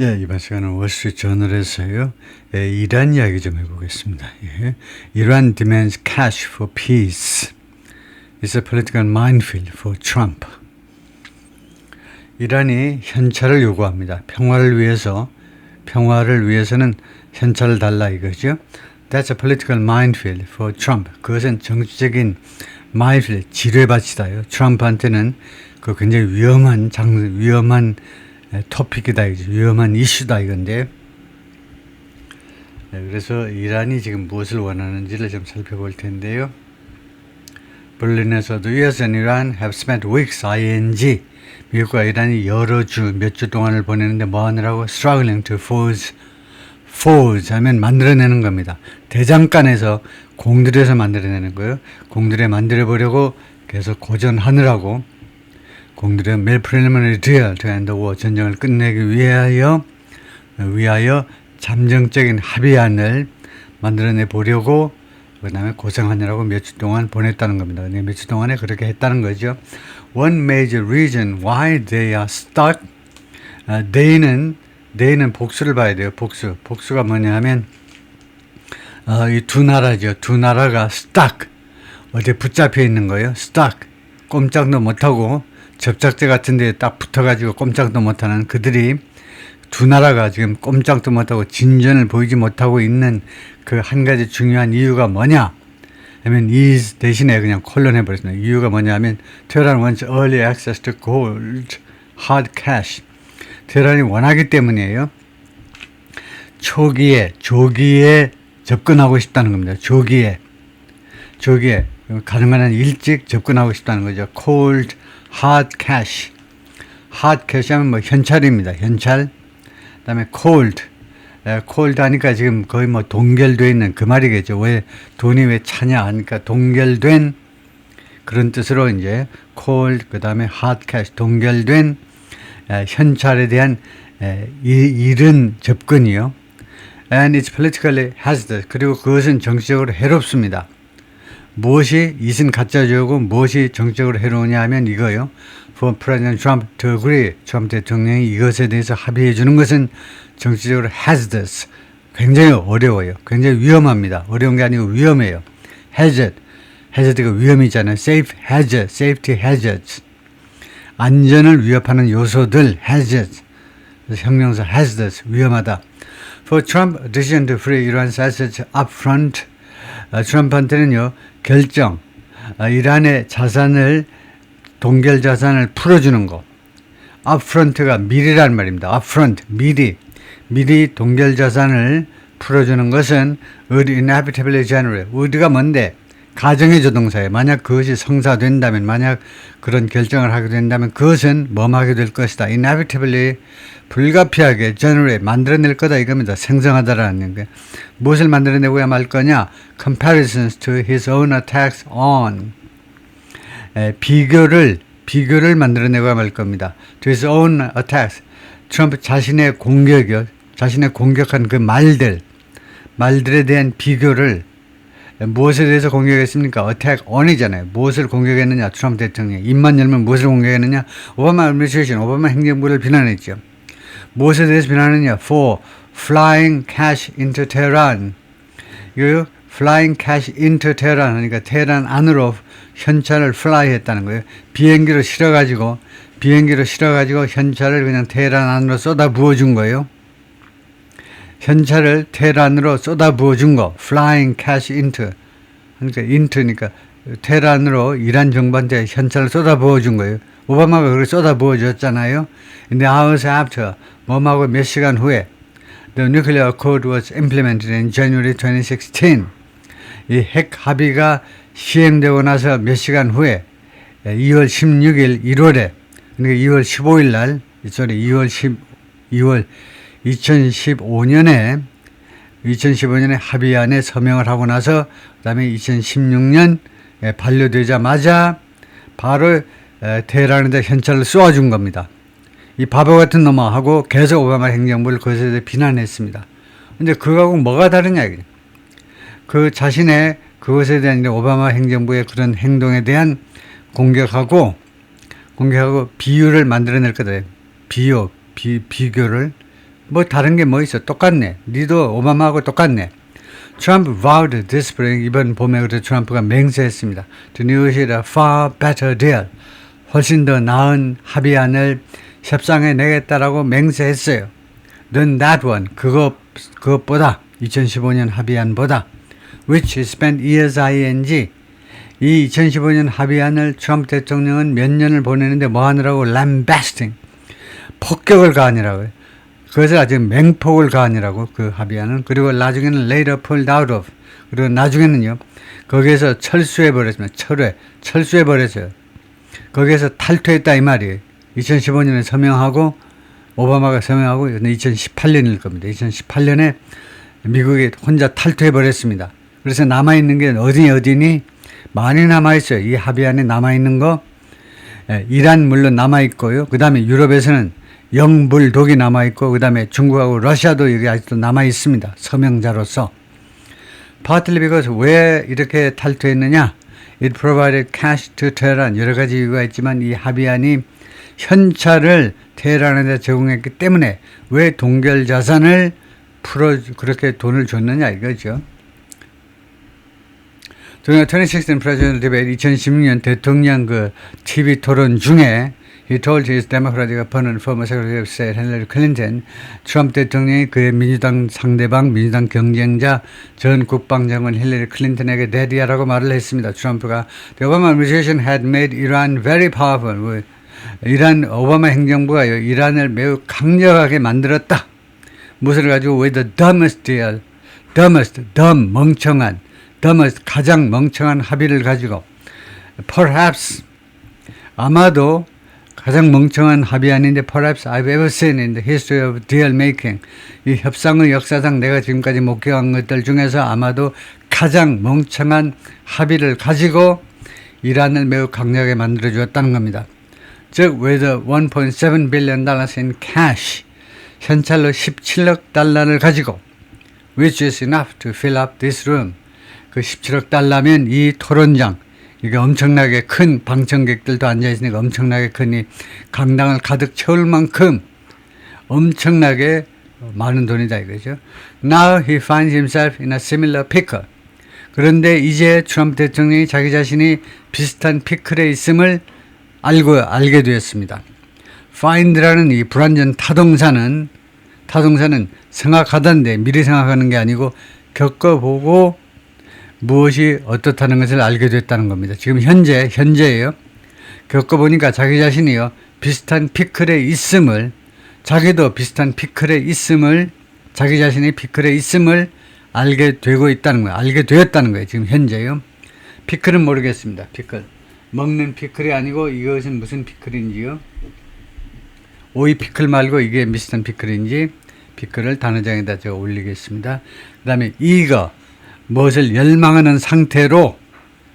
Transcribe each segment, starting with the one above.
예, 이번 시간은 월스트리트저널에서요. 이란 이야기 좀 해보겠습니다. 예. Iran demands cash for peace. It's a political minefield for Trump. 이란이 현찰을 요구합니다. 평화를 위해서는 현찰을 달라 이거죠. That's a political minefield for Trump. 그것은 정치적인 minefield, 지뢰밭이다요. 트럼프한테는 그 굉장히 위험한 토픽이다, 위험한 이슈다 이건데, 그래서 이란이 지금 무엇을 원하는지를 좀 살펴볼 텐데요. berlin에서도 US and Iran have spent weeks, ing, 미국과 이란이 몇 주 동안을 보내는데 뭐 하느라고 struggling to forge 하면 만들어내는 겁니다. 대장간에서 공들여서 만들어내는 거예요. 공들여 만들어보려고 계속 고전하느라고, 공들여 preliminary deal to end the war, 전쟁을 끝내기 위하여 잠정적인 합의안을 만들어내 보려고 그 다음에 고생하느라고 몇 주 동안 보냈다는 겁니다. 몇 주 동안에 그렇게 했다는 거죠. One major reason why they are stuck, they는 복수를 봐야 돼요. 복수가 뭐냐 하면 이 두 나라죠. 두 나라가 stuck, 어디에 붙잡혀 있는 거예요. stuck, 꼼짝도 못하고 접착제 같은 데 딱 붙어가지고 꼼짝도 못하는 그들이, 두 나라가 지금 꼼짝도 못하고 진전을 보이지 못하고 있는 그 한 가지 중요한 이유가 뭐냐 하면 is 대신에 그냥 콜론 해버렸습니다. 이유가 뭐냐 하면 테헤란 wants early access to gold, hard cash. 테헤란이 원하기 때문이에요. 조기에 접근하고 싶다는 겁니다. 조기에 가능한 한 일찍 접근하고 싶다는 거죠. cold, hard cash. hard cash 하면 뭐 현찰입니다. 현찰. 그 다음에 cold 하니까 지금 거의 뭐 동결되어 있는 그 말이겠죠. 왜 돈이 왜 차냐 하니까 동결된 그런 뜻으로 이제 cold, 그 다음에 hard cash, 동결된 현찰에 대한 이른 접근이요. And it's politically hazardous. 그리고 그것은 정치적으로 해롭습니다. 무엇이 이은 가짜주고 무엇이 정치적으로 해로우냐 하면 이거요. For President Trump to agree, 트럼프 대통령이 이것에 대해서 합의해 주는 것은 정치적으로 hazardous, 굉장히 어려워요. 굉장히 위험합니다. 어려운 게 아니고 위험해요. hazard가 위험이잖아요. safety hazards, 안전을 위협하는 요소들, hazards, 형용사 hazardous, 위험하다. For Trump decision to free Iran's assets upfront, 트럼프한테는요, 결정, 이란의 자산을, 동결 자산을 풀어주는 거. upfront가 미리란 말입니다. upfront, 미리 동결 자산을 풀어주는 것은 would inevitably generate. would가 뭔데? 가정의 조동사예요. 만약 그것이 성사된다면, 만약 그런 결정을 하게 된다면 그것은 뭐하게 될 것이다. inevitably, 불가피하게 generate, 만들어낼 거다 이겁니다. 생성하다라는 게. 무엇을 만들어내고야 말 거냐? comparisons to his own attacks on. 비교를 만들어내고야 말 겁니다. To his own attacks. 트럼프 자신의 공격이요. 자신의 공격한 그 말들에 대한 비교를, 무엇에 대해서 공격했습니까? attack on이잖아요. 무엇을 공격했느냐? 트럼프 대통령이. 입만 열면 무엇을 공격했느냐? 오바마 administration, 오바마 행정부를 비난했죠. 무엇에 대해서 비난하느냐? for flying cash into Tehran. 이거요. flying cash into Tehran 하니까 테헤란 안으로 현찰을 fly 했다는 거예요. 비행기로 실어가지고 현찰을 그냥 테헤란 안으로 쏟아 부어준 거예요. 현찰을 테헤란으로 쏟아 부어준 거. flying cash into. 그러니까 into니까 테헤란으로 이란 정부한테 현찰을 쏟아 부어준 거예요. 오바마가 그렇게 쏟아 부어줬잖아요. 근데 hours after, 뭐하고 몇 시간 후에 the nuclear accord was implemented in January 2016. 이 핵 합의가 시행되고 나서 몇 시간 후에 2월 16일 1월에, 그러니까 2월 15일 날, 2015년에 합의안에 서명을 하고 나서 그 다음에 2016년 반려되자마자 바로 테헤란에다 현찰을 쏘아준 겁니다. 이 바보 같은 놈아 하고 계속 오바마 행정부를 그것에 대해 비난했습니다. 근데 그거하고 뭐가 다르냐? 그 자신의 그것에 대한 오바마 행정부의 그런 행동에 대한 공격하고 비유를 만들어낼 거다. 비교를 뭐 다른 게 뭐 있어? 똑같네. 니도 오바마하고 똑같네. 트럼프 vowed this spring, 이번 봄에 그래서 트럼프가 맹세했습니다. To negotiate a far better deal. 훨씬 더 나은 합의안을 협상해 내겠다라고 맹세했어요. Than that one. 그것보다 2015년 합의안보다 which spent years ing. 이 2015년 합의안을 트럼프 대통령은 몇 년을 보내는데 뭐 하느라고 lambasting. 폭격을 가하느라고요. 그것을 아주 맹폭을 가하느라고 그 합의안은. 그리고 나중에는 later pulled out of. 그리고 나중에는요. 거기에서 철수해버렸습니다. 철수해버렸어요. 거기에서 탈퇴했다 이 말이에요. 2015년에 서명하고 오바마가 서명하고 2018년일 겁니다. 2018년에 미국이 혼자 탈퇴해버렸습니다. 그래서 남아있는 게 어디니? 많이 남아있어요. 이 합의안에 남아있는 거. 이란 물론 남아있고요. 그 다음에 유럽에서는 영불독이 남아있고 그 다음에 중국하고 러시아도 여기 아직도 남아있습니다. 서명자로서. Partly because 왜 이렇게 탈퇴했느냐? It provided cash to Tehran. 여러 가지 이유가 있지만 이 합의안이 현찰을 테헤란에다 제공했기 때문에 왜 동결 자산을 그렇게 돈을 줬느냐 이거죠. 2016 presidential debate 2016년 대통령 그 TV 토론 중에 he told his Democratic opponent, former Secretary of State Hillary Clinton, 트럼프 대통령이 그의 민주당 상대방, 민주당 경쟁자 전 국방장관 힐러리 클린턴에게 대리하라고 말을 했습니다. 트럼프가 The Obama administration had made Iran very powerful. 이란 오바마 행정부가요, 이란을 매우 강력하게 만들었다. 무엇을 가지고 with the dumbest deal, dumb, 멍청한, dumbest, 가장 멍청한 합의를 가지고 perhaps, 아마도 가장 멍청한 합의안인데 perhaps I've ever seen in the history of deal making. 이 협상의 역사상 내가 지금까지 목격한 것들 중에서 아마도 가장 멍청한 합의를 가지고 이란을 매우 강력하게 만들어 주었다는 겁니다. 즉, with 1.7 billion dollars in cash, 현찰로 17억 달러를 가지고 which is enough to fill up this room. 그 17억 달러면 이 토론장, 이게 엄청나게 큰 방청객들도 앉아있으니까 엄청나게 큰 이 강당을 가득 채울 만큼 엄청나게 많은 돈이다 이거죠. Now he finds himself in a similar pickle. 그런데 이제 트럼프 대통령이 자기 자신이 비슷한 피클에 있음을 알게 되었습니다. find라는 이 불완전 타동사는 생각하던데 미리 생각하는 게 아니고 겪어보고 무엇이 어떻다는 것을 알게 됐다는 겁니다. 지금 현재예요. 겪어보니까 자기 자신이요. 비슷한 피클에 있음을, 자기도 비슷한 피클에 있음을, 자기 자신이 피클에 있음을 알게 되고 있다는 거예요. 알게 되었다는 거예요. 지금 현재요. 피클은 모르겠습니다. 피클. 먹는 피클이 아니고 이것은 무슨 피클인지요. 오이 피클 말고 이게 비슷한 피클인지 피클을 단어장에다 제가 올리겠습니다. 그 다음에 이거. 무엇을 열망하는 상태로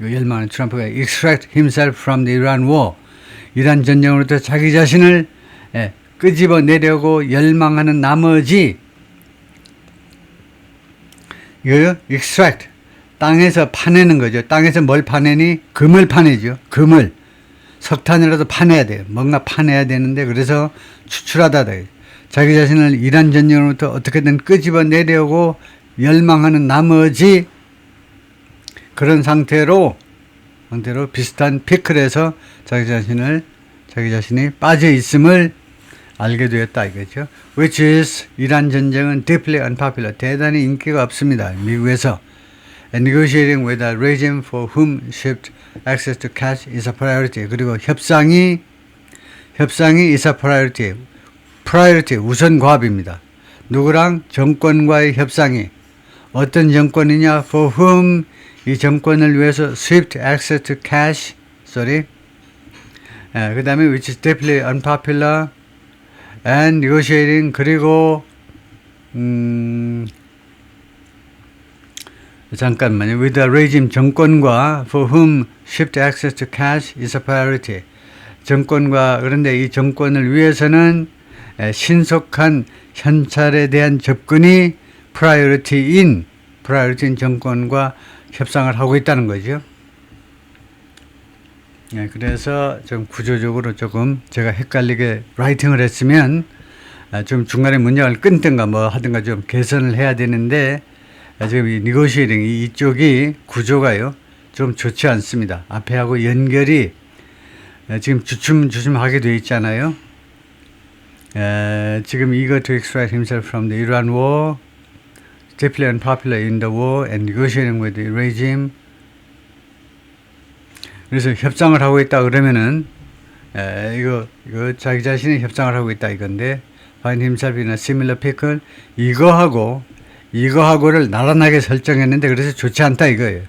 열망하는 트럼프가 extract himself from the Iran war. 이란 전쟁으로부터 자기 자신을 끄집어내려고 열망하는 나머지 이거요. extract. 땅에서 파내는 거죠. 땅에서 뭘 파내니? 금을 파내죠. 금을. 석탄이라도 파내야 돼요. 뭔가 파내야 되는데 그래서 추출하다. 자기 자신을 이란 전쟁으로부터 어떻게든 끄집어내려고 열망하는 나머지 그런 상태로 비슷한 피클에서 자기 자신이 빠져 있음을 알게 되었다 이거죠. Which is 이란 전쟁은 deeply unpopular. 대단히 인기가 없습니다. 미국에서. And negotiating with a regime for whom shipped access to cash is a priority. 그리고 협상이 is a priority. priority 우선 과업입니다. 누구랑? 정권과의 협상이. 어떤 정권이냐? For whom 이 정권을 위해서 swift access to cash. 그 다음에 which is deeply unpopular and negotiating 그리고 잠깐만요. With the regime 정권과 for whom swift access to cash is a priority. 정권과 그런데 이 정권을 위해서는 신속한 현찰에 대한 접근이 priority인 정권과 협상을 하고 있다는 거죠. 그래서 좀 구조적으로 조금 제가 헷갈리게 라이팅을 했으면 좀 중간에 문장을 끊든가 뭐 하든가 좀 개선을 해야 되는데 지금 이 니고시에이팅 이쪽이 구조가요 좀 좋지 않습니다. 앞에하고 연결이 지금 주춤주춤하게 되어 있잖아요. 지금 eager to extract himself from the Iran war, deeply unpopular in the war and negotiating with the regime. 그래서 협상을 하고 있다 그러면은 이거 자기 자신이 협상을 하고 있다 이건데 find himself in a similar pickle 이거하고를 나란하게 설정했는데 그래서 좋지 않다 이거예요.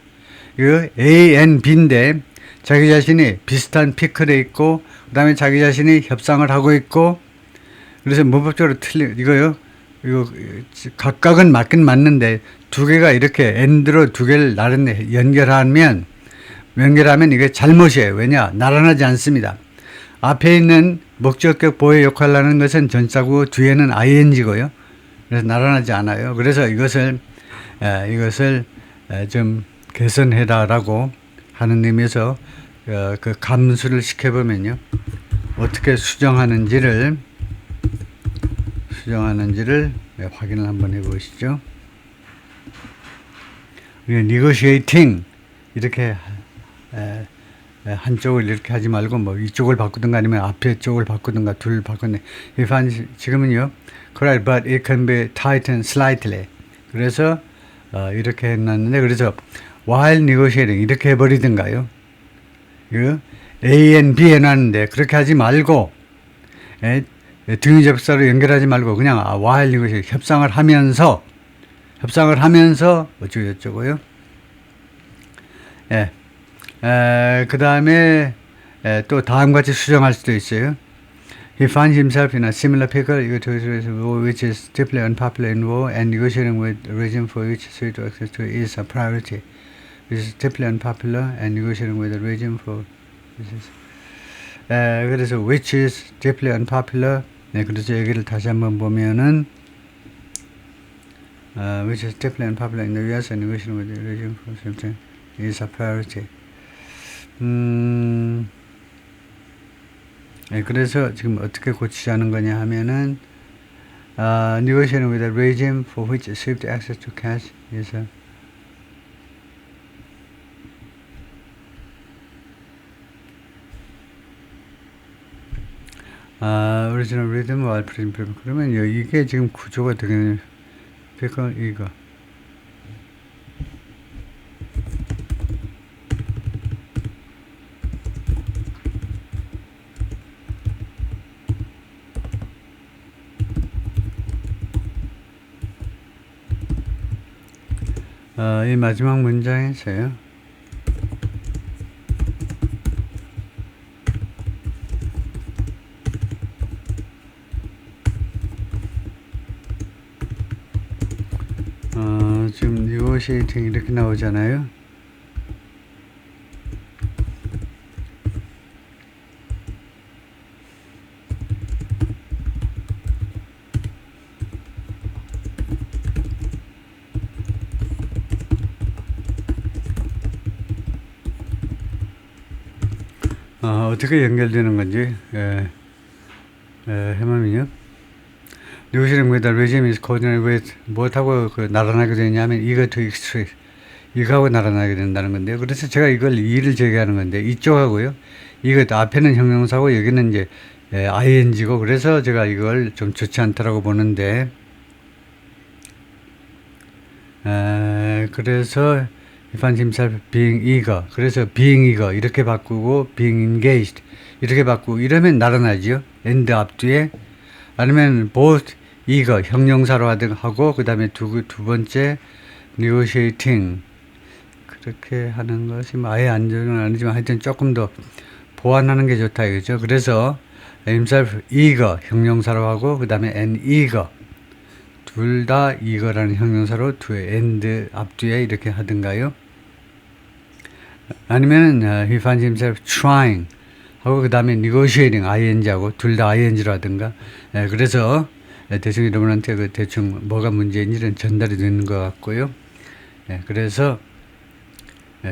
이거 A, N, B인데 자기 자신이 비슷한 피클에 있고 그 다음에 자기 자신이 협상을 하고 있고 그래서 문법적으로 이거 각각은 맞긴 맞는데 두 개가 이렇게 N으로 두 개를 나란히 연결하면 이게 잘못이에요. 왜냐? 나란하지 않습니다. 앞에 있는 목적격 보의 역할을 하는 것은 전사고 뒤에는 ing고요. 그래서 나란하지 않아요. 그래서 이것을 좀 개선해라라고 하는 의미에서 그 감수를 시켜보면요. 어떻게 수정하는지를 확인을 한번 해보시죠. negotiating 이렇게 한쪽을 이렇게 하지 말고 뭐 이쪽을 바꾸든가 아니면 앞에 쪽을 바꾸든가 둘 바꾸네. 지금은요. Correct, but it can be tightened slightly. 그래서 이렇게 해놨는데 그래서 while negotiating 이렇게 해버리든가요. A and B 해놨는데 그렇게 하지 말고 등위 접사로 연결하지 말고 그냥 while negotiating 협상을 하면서 어쩌고 저쩌고요. 그 다음에 또 다음같이 수정할 수도 있어요. He finds himself in a similar pickle which is deeply unpopular in war and negotiating with a regime for which state access to is a priority. Which is deeply unpopular and negotiating with a regime for 그래서 which is deeply unpopular 그래서 여기를 다시 한번 보면은 which is deeply unpopular in the US and negotiating with the regime for something is a priority. 그래서 지금 어떻게 고치자는 거냐 하면은 negotiating with a regime for which swift access to cash is a original rhythm while present 그러면 이게 지금 구조가 되게 이거 이 마지막 문장에서요. 지금 negotiating 이렇게 나오잖아요. 어떻게 연결되는 건지 해보면요. Negotiating with the regime is coordinated with 뭐하고 나란하게 되냐면 eager to extract 이거하고 나란하게 된다는 건데요. 그래서 제가 이걸 이를 제기하는 건데 이쪽하고요. 이거 앞에는 형용사고 여기는 이제 ing고 그래서 제가 이걸 좀 좋지 않다라고 보는데 그래서 he finds himself being eager. 그래서 being eager 이렇게 바꾸고 being engaged 이렇게 바꾸고 이러면 나란하죠. and 앞뒤에 아니면 both eager 형용사로 하고 그 다음에 두 번째 negotiating 그렇게 하는 것이 아예 안전은 아니지만 하여튼 조금 더 보완하는 게 좋다 이거죠. 그래서 himself eager 형용사로 하고 그 다음에 and eager 둘 다 eager라는 형용사로 뒤에 and 앞뒤에 이렇게 하든가요. 아니면 he finds himself trying 하고 그 다음에 negotiating ing하고 둘 다 ing로 하든가. 그래서 대충 여러분한테 대충 뭐가 문제인지는 전달이 되는 것 같고요. 그래서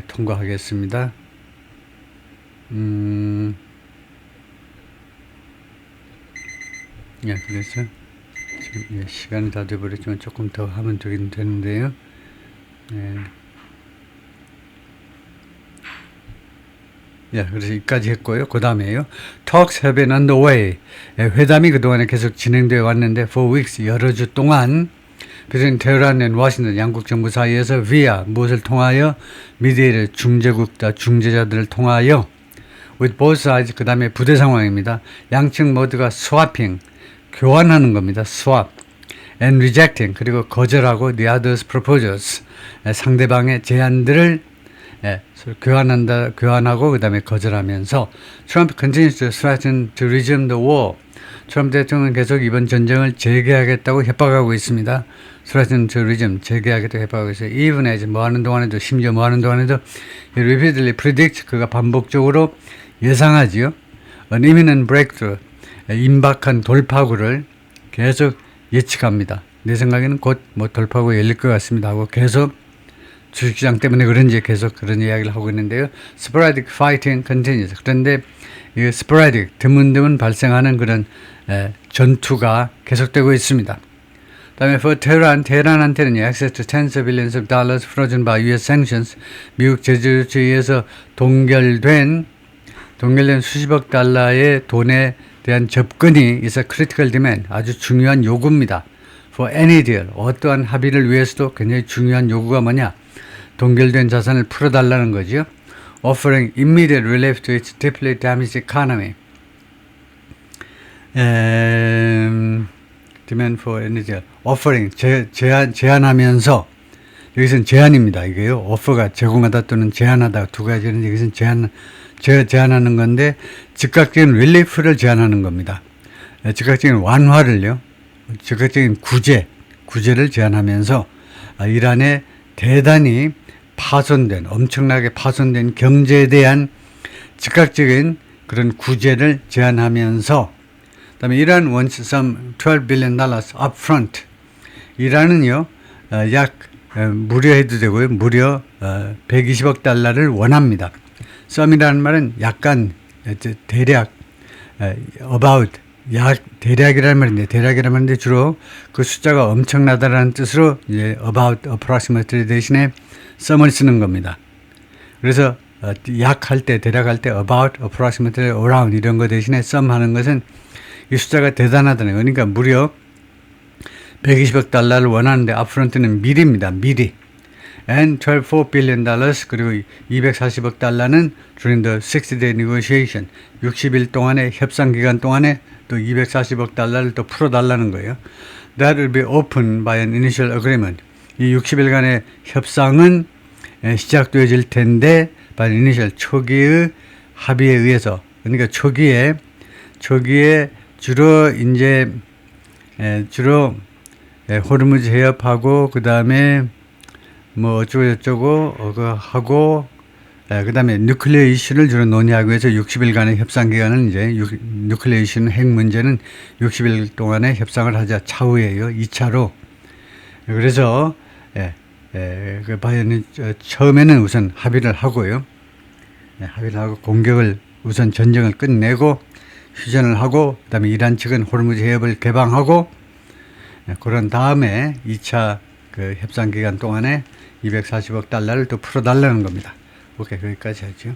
통과하겠습니다. 그래서 시간이 다 돼버렸지만 조금 더 하면 되는데요. 예. 예, 그래서 여기까지 했고요. 그 다음에요. Talks have been underway. 예, 회담이 그동안에 계속 진행되어 왔는데 for weeks, 여러 주 동안 비록 테헤란 앤 워싱턴 양국 정부 사이에서 via 무엇을 통하여 미디어를 중재자들을 통하여 with both sides, 그 다음에 부대 상황입니다. 양측 모두가 swapping, 교환하는 겁니다. swap. and rejecting, 그리고 거절하고 the others proposals, 상대방의 제안들을 교환하고 그 다음에 거절하면서 Trump continues to threaten to resume the war. 트럼프 대통령은 계속 이번 전쟁을 재개하겠다고 협박하고 있습니다. threaten to resume, 재개하겠다고 협박하고 있어요. even as, 뭐하는 동안에도, 심지어 뭐하는 동안에도 repeatedly predict, 그가 반복적으로 예상하지요. an imminent breakthrough, 임박한 돌파구를 계속 예측합니다. 내 생각에는 곧 뭐 돌파구 열릴 것 같습니다 하고 계속 주식시장 때문에 그런지 계속 그런 이야기를 하고 있는데요. sporadic fighting continues. 그런데 이 sporadic, 드문드문 발생하는 그런 전투가 계속되고 있습니다. 다음에 for 테헤란한테는 access to tens of billions of dollars frozen by US sanctions, 미국 제재 조치에 의해서 동결된 수십억 달러의 돈에 대한 접근이 is a critical demand, 아주 중요한 요구입니다. for any deal, 어떠한 합의를 위해서도 굉장히 중요한 요구가 뭐냐? 동결된 자산을 풀어달라는 거죠. offering immediate relief to its deeply damaged economy. demand for any deal. offering, 제안하면서, 여기서는 제안입니다. 이게요. offer가 제공하다 또는 제안하다 두 가지는 여기서는 제안하는 건데, 즉각적인 릴리프를 제안하는 겁니다. 즉각적인 완화를요, 즉각적인 구제를 제안하면서 이란의 대단히 엄청나게 파손된 경제에 대한 즉각적인 그런 구제를 제안하면서, 그다음에 이란 wants some $12 billion upfront. 이란은요, 무려 해도 되고요, 무려 120억 달러를 원합니다. 썸이라는 말은 약간, 대략, 대략이라는 말인데 주로 그 숫자가 엄청나다라는 뜻으로 이제 about, approximately 대신에 썸을 쓰는 겁니다. 그래서 약할 때, 대략할 때 about, approximately, around 이런 거 대신에 썸 하는 것은 이 숫자가 대단하다는 거예요. 그러니까 무려 120억 달러를 원하는데 upfront는 미리입니다. 미리. and $12 billion, 그리고 240억 달러는 during the 60-day negotiation, 60일 동안의 협상 기간 동안에 또 240억 달러를 또 풀어달라는 거예요. That will be opened by an initial agreement. 이 60일간의 협상은 시작되어질 텐데 by an initial, 초기의 합의에 의해서. 그러니까 초기에 주로 호르무즈 해협하고 그 다음에 뭐 어쩌고 하고 그 다음에 뉴클리어 이슈를 주로 논의하기 위해서 60일간의 협상 기간은 이제 뉴클리어 이슈는 핵 문제는 60일 동안의 협상을 하자 차후에요. 2차로. 그래서 그 바이든은 처음에는 우선 합의를 하고요. 합의를 하고 공격을 우선 전쟁을 끝내고 휴전을 하고 그다음에 이란 측은 호르무즈 해협을 개방하고 그런 다음에 2차 그 협상 기간 동안에 240억 달러를 또 풀어달라는 겁니다. 오케이, 거기까지 하죠.